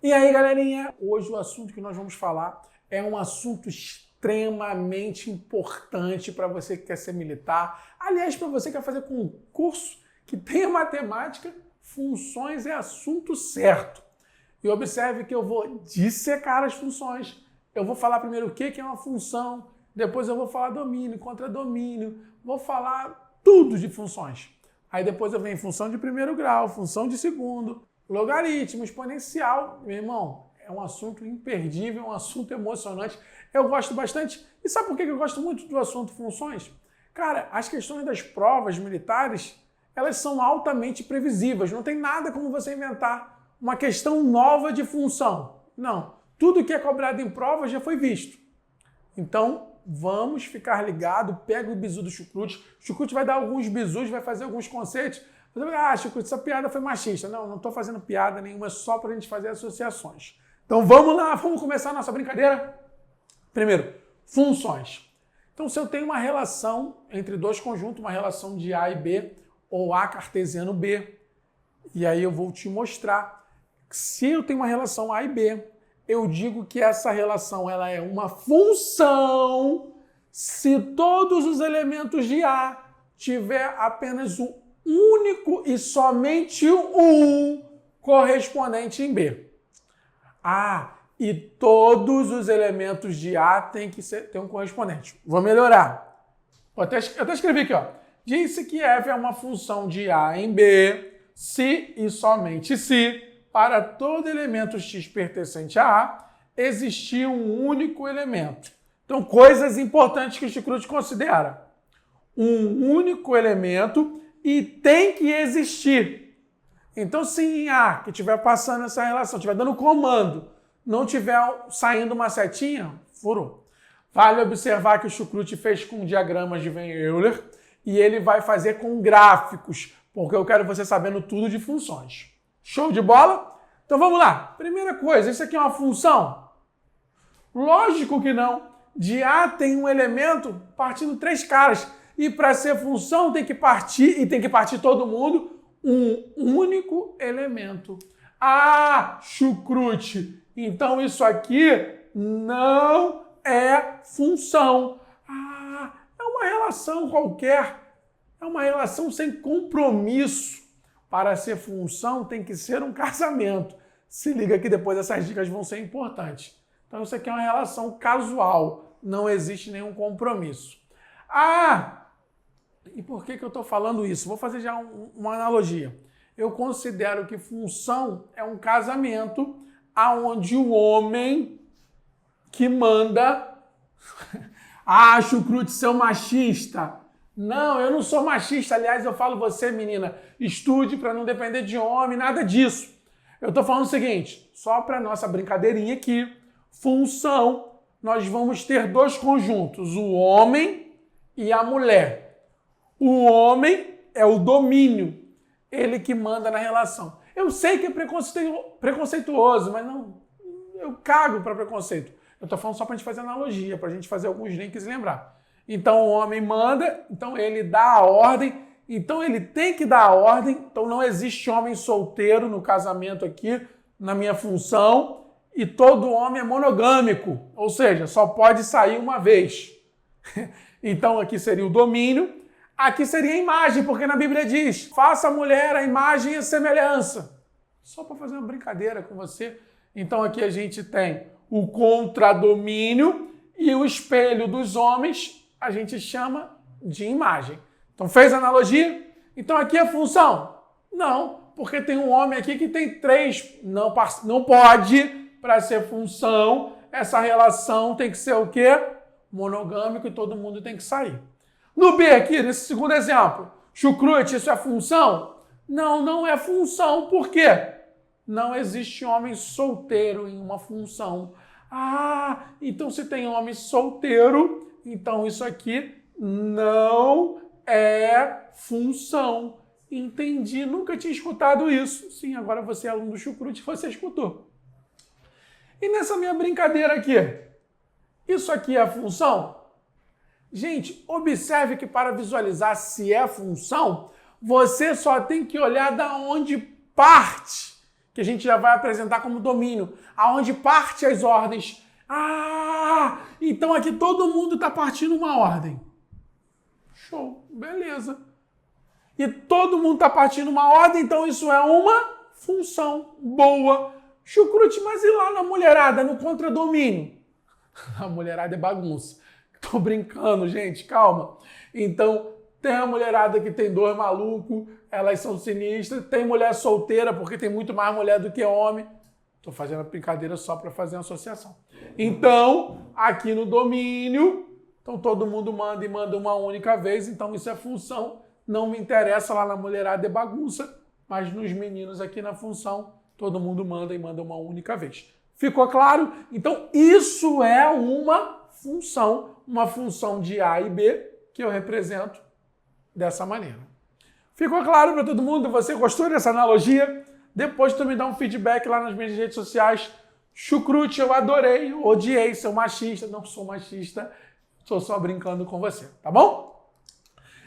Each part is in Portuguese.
E aí, galerinha, hoje o assunto que nós vamos falar é um assunto extremamente importante para você que quer ser militar. Aliás, para você que quer fazer concurso que tenha matemática, funções é assunto certo. E observe que eu vou dissecar as funções. Eu vou falar primeiro o que é uma função, depois eu vou falar domínio, contradomínio, vou falar tudo de funções. Aí depois eu venho função de primeiro grau, função de segundo, logaritmo, exponencial. Meu irmão, é um assunto imperdível, um assunto emocionante. Eu gosto bastante. E sabe por que eu gosto muito do assunto funções? Cara, as questões das provas militares, elas são altamente previsíveis. Não tem nada como você inventar uma questão nova de função. Não. Tudo que é cobrado em prova já foi visto. Então, vamos ficar ligado. Pega o bizu do Chucrute. O Chucrute vai dar alguns bizus, vai fazer alguns conceitos. Chucrute, essa piada foi machista. Não estou fazendo piada nenhuma, só para a gente fazer associações. Então, vamos lá, vamos começar a nossa brincadeira. Primeiro, funções. Então, se eu tenho uma relação entre dois conjuntos, uma relação de A e B, ou A cartesiano B, e aí eu vou te mostrar. Se eu tenho uma relação A e B, eu digo que essa relação ela é uma função se todos os elementos de A tiver apenas um único e somente um correspondente em B. E todos os elementos de A têm que ter um correspondente. Vou melhorar. Eu até escrevi aqui, ó. Disse que f é uma função de A em B, se e somente se, para todo elemento x pertencente a A, existir um único elemento. Então, coisas importantes que o Chucrute considera. Um único elemento e tem que existir. Então, se em A, que estiver passando essa relação, estiver dando comando, não estiver saindo uma setinha, furou. Vale observar que o Chucrute fez com diagramas de Van Euler e ele vai fazer com gráficos, porque eu quero você sabendo tudo de funções. Show de bola? Então vamos lá. Primeira coisa, isso aqui é uma função? Lógico que não. De A tem um elemento partindo três caras. E para ser função tem que partir, e tem que partir todo mundo, um único elemento. Chucrute. Então isso aqui não é função. É uma relação qualquer. É uma relação sem compromisso. Para ser função, tem que ser um casamento. Se liga que depois essas dicas vão ser importantes. Então, isso aqui é uma relação casual. Não existe nenhum compromisso. E por que eu estou falando isso? Vou fazer já uma analogia. Eu considero que função é um casamento onde o homem que manda... Chucrute, seu machista... Não, eu não sou machista. Aliás, eu falo você, menina, estude para não depender de homem, nada disso. Eu estou falando o seguinte, só para nossa brincadeirinha aqui, função, nós vamos ter dois conjuntos, o homem e a mulher. O homem é o domínio, ele que manda na relação. Eu sei que é preconceituoso, mas não, eu cago para preconceito. Eu estou falando só para a gente fazer analogia, para a gente fazer alguns links e lembrar. Então o homem manda, então ele dá a ordem, então ele tem que dar a ordem, então não existe homem solteiro no casamento aqui, na minha função, e todo homem é monogâmico, ou seja, só pode sair uma vez. Então aqui seria o domínio, aqui seria a imagem, porque na Bíblia diz, faça a mulher a imagem e a semelhança. Só para fazer uma brincadeira com você. Então aqui a gente tem o contradomínio e o espelho dos homens, a gente chama de imagem. Então, fez a analogia? Então, aqui é função? Não, porque tem um homem aqui que tem três. Não pode, para ser função, essa relação tem que ser o quê? Monogâmico e todo mundo tem que sair. No B aqui, nesse segundo exemplo, Chucrute, isso é função? Não, não é função. Por quê? Não existe homem solteiro em uma função. Então se tem homem solteiro... Então, isso aqui não é função. Entendi, nunca tinha escutado isso. Sim, agora você é aluno do Chucrute, você escutou. E nessa minha brincadeira aqui, isso aqui é função? Gente, observe que para visualizar se é função, você só tem que olhar da onde parte. que a gente já vai apresentar como domínio, aonde parte as ordens. Ah, então aqui todo mundo está partindo uma ordem. Show, beleza. E todo mundo está partindo uma ordem, então isso é uma função boa. Chucrute, mas e lá na mulherada, no contradomínio? A mulherada é bagunça. Tô brincando, gente, calma. Então, tem a mulherada que tem 2 malucos, elas são sinistras. Tem mulher solteira, porque tem muito mais mulher do que homem. Tô fazendo a brincadeira só para fazer uma associação. Então, aqui no domínio, então todo mundo manda e manda uma única vez. Então, isso é função. Não me interessa lá na mulherada, é bagunça. Mas nos meninos aqui na função, todo mundo manda e manda uma única vez. Ficou claro? Então, isso é uma função de A e B, que eu represento dessa maneira. Ficou claro para todo mundo? Você gostou dessa analogia? Depois tu me dá um feedback lá nas minhas redes sociais. Chucrute, eu adorei, odiei, sou machista. Não sou machista, estou só brincando com você, tá bom?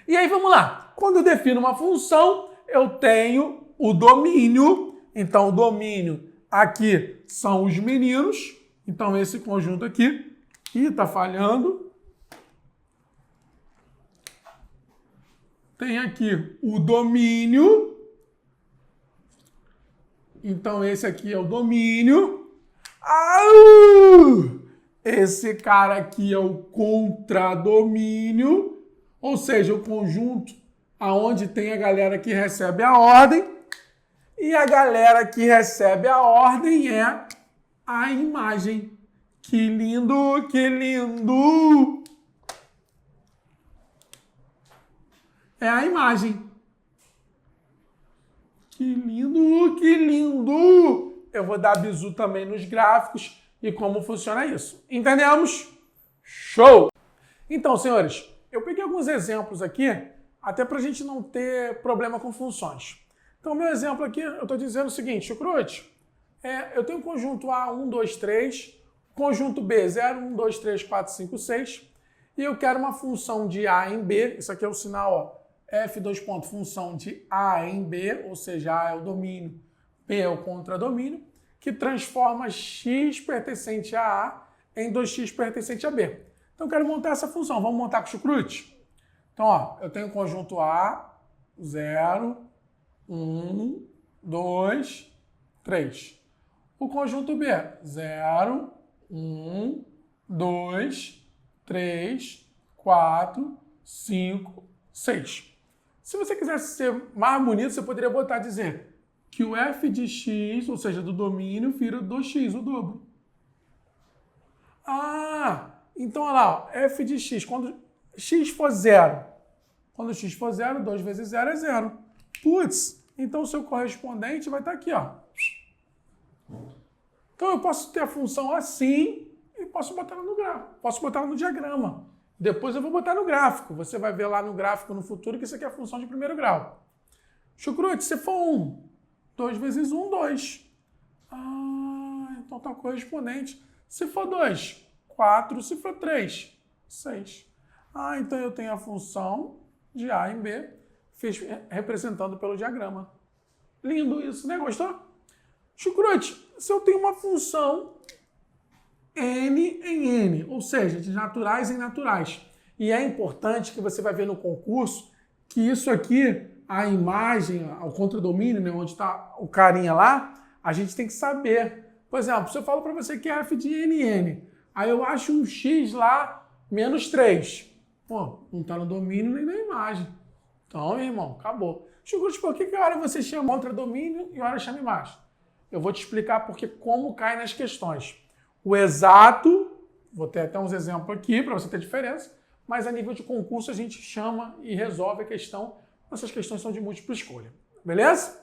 E aí, vamos lá. Quando eu defino uma função, eu tenho o domínio. Então, o domínio aqui são os meninos. Então, esse conjunto aqui, está falhando. Tem aqui o domínio. Então, esse aqui é o domínio. Esse cara aqui é o contradomínio. Ou seja, o conjunto aonde tem a galera que recebe a ordem. E a galera que recebe a ordem é a imagem. Que lindo, que lindo! É a imagem. Que lindo, que lindo! Eu vou dar bizu também nos gráficos e como funciona isso. Entendemos? Show! Então, senhores, eu peguei alguns exemplos aqui, até para a gente não ter problema com funções. Então, meu exemplo aqui, eu estou dizendo o seguinte, Chucrute, eu tenho o conjunto A, 1, 2, 3, conjunto B, 0, 1, 2, 3, 4, 5, 6, e eu quero uma função de A em B, isso aqui é o sinal, ó, F2 ponto, função de A em B, ou seja, A é o domínio, B é o contradomínio, que transforma x pertencente a A em 2x pertencente a B. Então, eu quero montar essa função. Vamos montar com o Chucrute? Então, ó, eu tenho o conjunto A, 0, 1, 2, 3. O conjunto B, 0, 1, 2, 3, 4, 5, 6. Se você quisesse ser mais bonito, você poderia dizer que o f de x, ou seja, do domínio, vira 2x, o dobro. Ah, então olha lá, ó, f de x, quando x for 0, quando x for 0, 2 vezes 0 é 0. Putz, então o seu correspondente vai estar aqui, ó. Então eu posso ter a função assim e posso botar ela no gráfico, posso botar ela no diagrama. Depois eu vou botar no gráfico. Você vai ver lá no gráfico no futuro que isso aqui é a função de primeiro grau. Chucrute, se for 1, 2 vezes 1, 2. Ah, então está correspondente. Se for 2, 4. Se for 3, 6. Ah, então eu tenho a função de A em B, representando pelo diagrama. Lindo isso, né? Gostou? Chucrute, se eu tenho uma função N em N, ou seja, de naturais em naturais. E é importante que você vai ver no concurso que isso aqui, a imagem, o contradomínio, né, onde está o carinha lá, a gente tem que saber. Por exemplo, se eu falo para você que é f de NN, aí eu acho um x lá menos 3. Pô, não está no domínio nem na imagem. Então, irmão, acabou. Chucrute, por que a hora você chama contradomínio e a hora chama imagem? Eu vou te explicar porque como cai nas questões. O exato, vou ter até uns exemplos aqui para você ter diferença, mas a nível de concurso a gente chama e resolve a questão. Essas questões são de múltipla escolha. Beleza?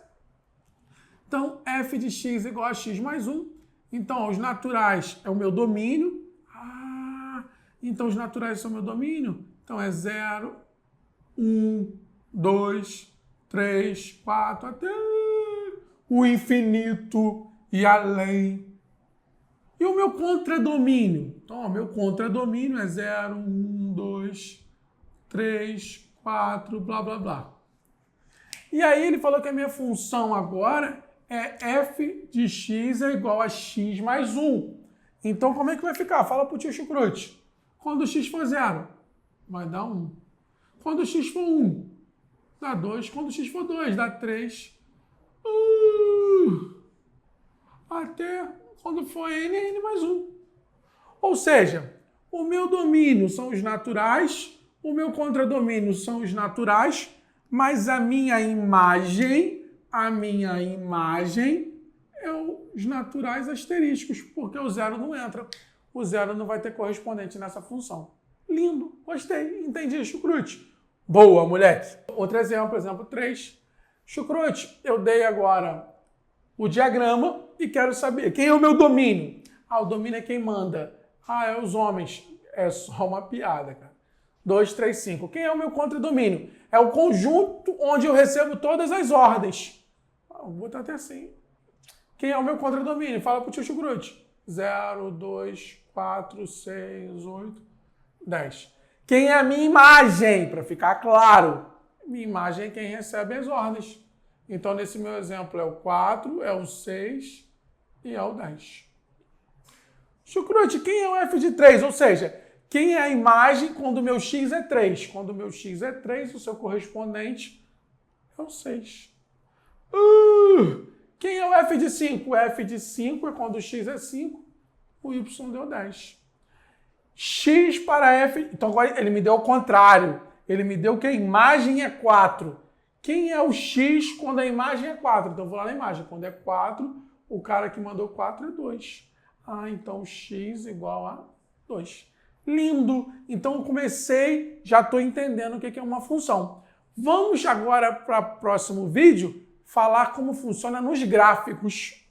Então, f de x igual a x mais 1. Então, os naturais é o meu domínio. Ah, então os naturais são o meu domínio. Então, é 0, 1, 2, 3, 4, até o infinito e além. E o meu contradomínio? Então, o meu contradomínio é 0, 1, 2, 3, 4, blá, blá, blá. E aí ele falou que a minha função agora é f de x é igual a x mais 1. Então, como é que vai ficar? Fala pro tio Chucrute. Quando x for 0, vai dar 1. Quando x for 1, dá 2. Quando x for 2, dá 3. Até quando for n mais 1. Ou seja, o meu domínio são os naturais, o meu contradomínio são os naturais, mas a minha imagem é os naturais asterísticos, porque o zero não entra. O zero não vai ter correspondente nessa função. Lindo, gostei, entendi, Chucrute. Boa, moleque. Outro exemplo 3. Chucrute, eu dei agora o diagrama e quero saber quem é o meu domínio. O domínio é quem manda. É os homens. É só uma piada, cara. 2, 3, 5. Quem é o meu contradomínio? É o conjunto onde eu recebo todas as ordens. Vou botar até assim. Quem é o meu contradomínio? Fala pro tio Chucrute. 0, 2, 4, 6, 8, 10. Quem é a minha imagem? Para ficar claro. Minha imagem é quem recebe as ordens. Então, nesse meu exemplo, é o 4, é o 6 e é o 10. Chucrute, quem é o f de 3? Ou seja, quem é a imagem quando o meu x é 3? Quando o meu x é 3, o seu correspondente é o 6. Quem é o f de 5? O f de 5 é quando o x é 5, o y deu 10. X para f... Então, agora ele me deu o contrário. Ele me deu que a imagem é 4. Quem é o x quando a imagem é 4? Então, eu vou lá na imagem. Quando é 4, o cara que mandou 4 é 2. Então x igual a 2. Lindo! Então, eu comecei, já estou entendendo o que é uma função. Vamos agora para o próximo vídeo falar como funciona nos gráficos.